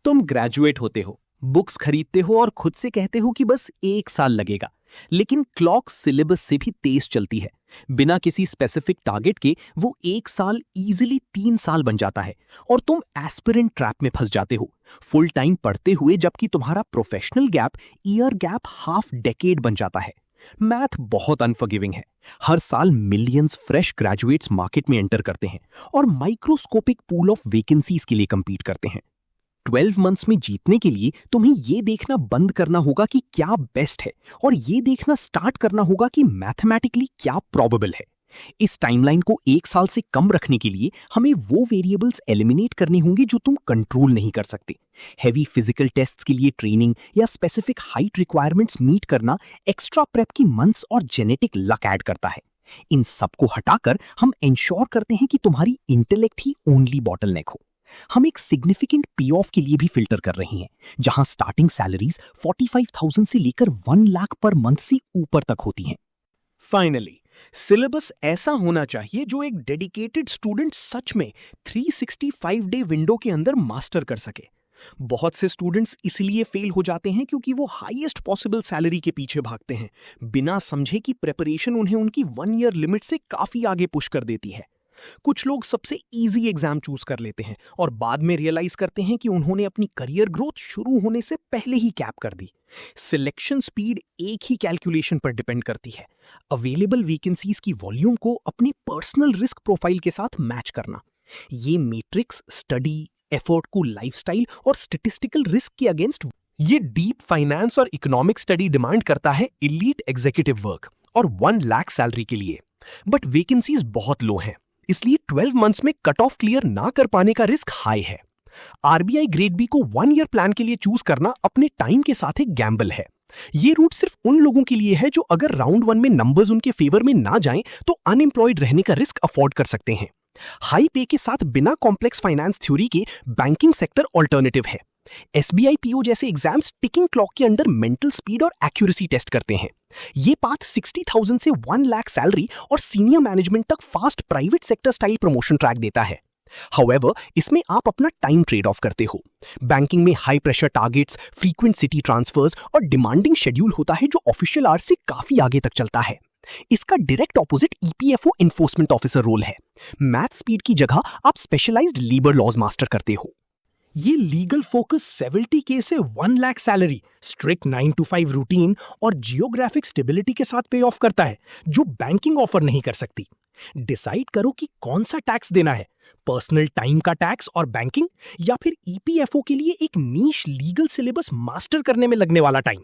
तुम ग्रेजुएट होते हो, बुक्स खरीदते हो और खुद से कहते हो कि बस 1 साल लगेगा, लेकिन क्लॉक सिलेबस से भी तेज चलती है। बिना किसी स्पेसिफिक टारगेट के वो 1 साल इजीली 3 साल बन जाता है और तुम एस्पिरेंट ट्रैप में फंस जाते हो, फुल टाइम पढ़ते हुए, जबकि तुम्हारा professional gap, year gap half decade बन जाता है। मैथ बहुत अनफॉरगिविंग है। हर साल मिलियंस फ्रेश ग्रेजुएट्स मार्केट में एंटर करते हैं और माइक्रोस्कोपिक पूल ऑफ वैकेंसीज के लिए compete करते हैं। 12 मंथ्स में जीतने के लिए तुम्हें ये देखना बंद करना होगा कि क्या बेस्ट है और ये देखना स्टार्ट करना होगा कि मैथमेटिकली क्या प्रोबेबल है। इस टाइमलाइन को 1 साल से कम रखने के लिए हमें वो वेरिएबल्स एलिमिनेट करने होंगे जो तुम कंट्रोल नहीं कर सकते। हेवी फिजिकल टेस्ट्स के लिए ट्रेनिंग या स्पेसिफिक हाइट रिक्वायरमेंट्स मीट करना एक्स्ट्रा प्रेप की मंथ्स और जेनेटिक लक ऐड करता है। इन सबको हटाकर हम इंश्योर करते हैं कि तुम्हारी इंटेलेक्ट ही ओनली बॉटलनेक हो। हम एक सिग्निफिकेंट पे ऑफ के लिए भी फिल्टर कर रहे हैं, जहां स्टार्टिंग सैलरीज 45,000 से लेकर 1 लाख पर मंथ से ऊपर तक होती हैं। फाइनली, सिलेबस ऐसा होना चाहिए जो एक डेडिकेटेड स्टूडेंट सच में 365 डे विंडो के अंदर मास्टर कर सके। बहुत से स्टूडेंट्स इसलिए फेल हो जाते हैं क्योंकि वो हाईएस्ट पॉसिबल सैलरी के पीछे भागते हैं, बिना समझे कि प्रेपरेशन उन्हें उनकी 1 ईयर लिमिट से काफी आगे पुश कर देती है। कुछ लोग सबसे इजी एग्जाम चूज कर लेते हैं और बाद में रियलाइज करते हैं कि उन्होंने अपनी करियर ग्रोथ शुरू होने से पहले ही कैप कर दी। सिलेक्शन स्पीड एक ही कैलकुलेशन पर डिपेंड करती है, अवेलेबल वैकेंसीज की वॉल्यूम को अपने पर्सनल रिस्क प्रोफाइल के साथ मैच करना। ये मैट्रिक्स स्टडी एफर्ट को लाइफस्टाइल और स्टैटिस्टिकल रिस्क के अगेंस्ट ये डीप फाइनेंस और इकोनॉमिक स्टडी डिमांड करता है इलीट एग्जीक्यूटिव वर्क और 1 लाख सैलरी के लिए। बट वैकेंसीज बहुत लो हैं, इसलिए 12 मंथ्स में कट ऑफ क्लियर ना कर पाने का रिस्क हाई है। आरबीआई ग्रेड बी को 1 ईयर प्लान के लिए चूज करना अपने टाइम के साथ एक गैम्बल है। ये रूट सिर्फ उन लोगों के लिए है जो अगर राउंड 1 में नंबर्स उनके फेवर में ना जाएं तो अनएम्प्लॉयड रहने का रिस्क अफोर्ड कर सकते हैं। हाई पे के साथ बिना कॉम्प्लेक्स फाइनेंस थ्योरी के बैंकिंग सेक्टर ऑल्टरनेटिव है। एसबीआई पीओ जैसे एग्जाम्स टिकिंग क्लॉक के अंडर मेंटल स्पीड और एक्यूरेसी टेस्ट करते हैं। ये पाथ 60,000 से 1 लाख सैलरी और सीनियर मैनेजमेंट तक fast private sector style promotion track देता है। हाउएवर, इसमें आप अपना टाइम ट्रेड ऑफ करते हो। बैंकिंग में high pressure targets, frequent city transfers और डिमांडिंग शेड्यूल होता है जो ऑफिशियल आवर्स से काफी आगे तक चलता है। इसका direct opposite EPFO enforcement officer role है। मैथ स्पीड की जगह आप स्पेशलाइज्ड लीबर लॉज मास्टर करते हो। ये लीगल फोकस 70K से 1 lakh salary, strict 9 to 5 routine और जियोग्राफिक स्टेबिलिटी के साथ पे ऑफ करता है, जो बैंकिंग ऑफर नहीं कर सकती। डिसाइड करो कि कौन सा टैक्स देना है, पर्सनल टाइम का टैक्स और बैंकिंग, या फिर ईपीएफओ के लिए एक नीश लीगल सिलेबस मास्टर करने में लगने वाला टाइम।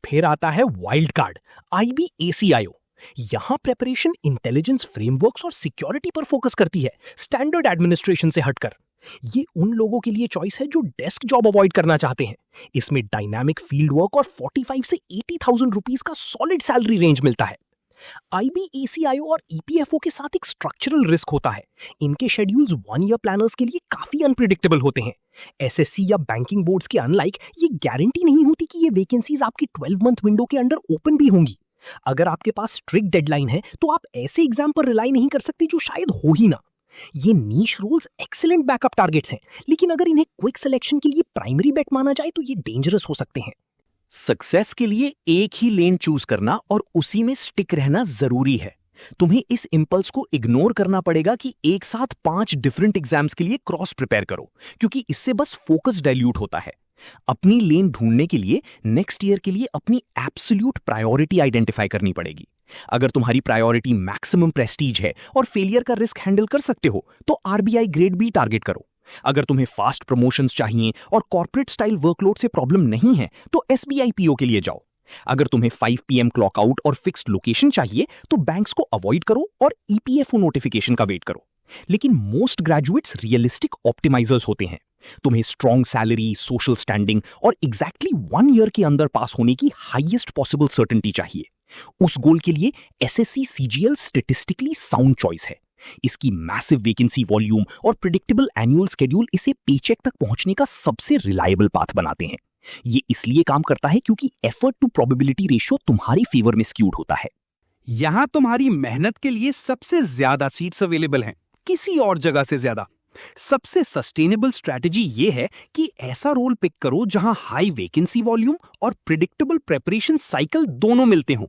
फिर आता है वाइल्ड कार्ड, आईबीएसीआईओ। यहां प्रेपरेशन इंटेलिजेंस फ्रेमवर्क्स और सिक्योरिटी पर फोकस करती है, स्टैंडर्ड एडमिनिस्ट्रेशन से हटकर। ये उन लोगों के लिए चॉइस है जो डेस्क जॉब अवॉइड करना चाहते हैं। इसमें डायनामिक फील्ड वर्क और 45 से 80,000 रुपीस का सॉलिड सैलरी रेंज मिलता है। आईबीएसीआईओ और ईपीएफओ के साथ एक स्ट्रक्चरल रिस्क होता है। इनके शेड्यूल्स 1 ईयर प्लानर्स के लिए काफी अनप्रिडिक्टेबल होते हैं। एसएससी या बैंकिंग बोर्ड्स के अनलाइक ये गारंटी नहीं होती कि ये वैकेंसीज आपकी 12 मंथ विंडो के अंडर ओपन भी होंगी। अगर आपके पास स्ट्रिक्ट डेडलाइन है तो आप ऐसे एग्जाम पर रिलाई नहीं कर सकते जो शायद हो ही ना। ये नीश रोल्स एक्सीलेंट बैकअप टारगेट्स हैं, लेकिन अगर इन्हें क्विक सिलेक्शन के लिए प्राइमरी बेट माना जाए तो ये डेंजरस हो सकते हैं। सक्सेस के लिए एक ही लेन चूज करना और उसी में स्टिक रहना जरूरी है। तुम्हें इस इंपल्स को इग्नोर करना पड़ेगा कि एक साथ 5 डिफरेंट एग्जाम्स के लिए क्रॉस प्रिपेयर करो, क्योंकि इससे बस फोकस डाइल्यूट होता है। अपनी लेन ढूंढने के लिए नेक्स्ट ईयर के लिए अपनी एब्सोल्यूट प्रायोरिटी आइडेंटिफाई करनी पड़ेगी। अगर तुम्हारी प्रायोरिटी मैक्सिमम प्रेस्टीज है और फेलियर का रिस्क हैंडल कर सकते हो तो आरबीआई ग्रेड बी टारगेट करो। अगर तुम्हें फास्ट प्रमोशंस चाहिए और कॉर्पोरेट स्टाइल वर्कलोड से प्रॉब्लम नहीं है तो एसबीआई पीओ के लिए जाओ। अगर तुम्हें 5 PM क्लॉक आउट और फिक्स्ड लोकेशन चाहिए तो बैंक्स को अवॉइड करो और ईपीएफओ नोटिफिकेशन का वेट करो। लेकिन मोस्ट ग्रेजुएट्स रियलिस्टिक ऑप्टिमाइजर्स होते हैं। तुम्हें स्ट्रॉन्ग सैलरी, सोशल स्टैंडिंग और एग्जैक्टली 1 ईयर के अंदर पास होने की हाईएस्ट पॉसिबल सर्टेनिटी चाहिए। उस गोल के लिए SSC CGL statistically sound choice है। इसकी मैसिव वैकेंसी वॉल्यूम और प्रिडिक्टेबल एनुअल शेड्यूल इसे पेचेक तक पहुंचने का सबसे रिलायबल पाथ बनाते हैं। ये इसलिए काम करता है क्योंकि एफर्ट टू प्रोबेबिलिटी रेशियो तुम्हारे फेवर में स्क्यूड होता है। यहां तुम्हारी मेहनत के लिए सबसे ज्यादा सीट्स अवेलेबल हैं, किसी और जगह से ज्यादा। सबसे सस्टेनेबल स्ट्रैटेजी ये है कि ऐसा रोल पिक करो जहां हाई वैकेंसी वॉल्यूम और प्रिडिक्टेबल प्रेपरेशन साइकिल दोनों मिलते हों।